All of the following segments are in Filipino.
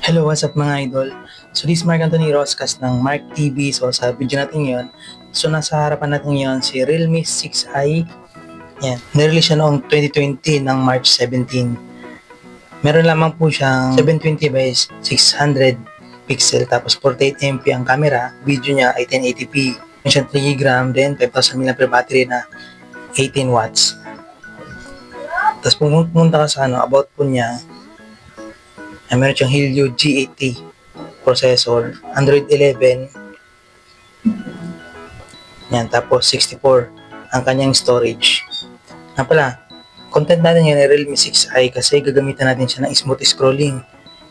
Hello, what's up mga idol? So this is Mark Anthony Roscas ng Mark TV. So sa video natin ngayon, so nasa harapan natin ngayon si Realme 6i. Yan, nirelease siya noong 2020 ng March 17. Meron lamang po siyang 720 by 600 pixel, tapos 48 MP ang camera, video niya ay 1080p. Meron siyang 3 gram, then 5,000 mAh battery na 18 watts. Tapos pumunta ka sa about po niya, ay meron siyang Helio G80 processor, Android 11. Yan, tapos 64 ang kanyang storage. Nga pala, content natin yan ay Realme 6i kasi gagamitan natin siya ng smooth scrolling.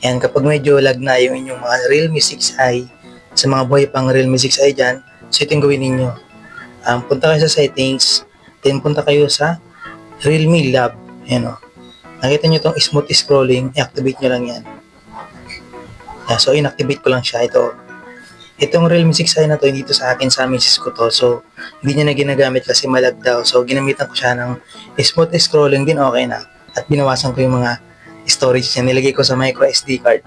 Yan, kapag medyo lag na yung inyong mga Realme 6i, sa mga buhay pang Realme 6i dyan, so ito yung gawin ninyo. Punta kayo sa settings, then punta kayo sa Realme Lab. Yan o. Nakita nyo itong smooth scrolling, i-activate nyo lang yan. Yeah, so inactivate ko lang siya. Itong Realme 6i na to, hindi to sa akin, sa misis ko to. So hindi niya na ginagamit kasi malag daw. So ginamitan ko siya ng smooth scrolling din, okay na. At binawasan ko yung mga storage niya. Nilagay ko sa micro SD card.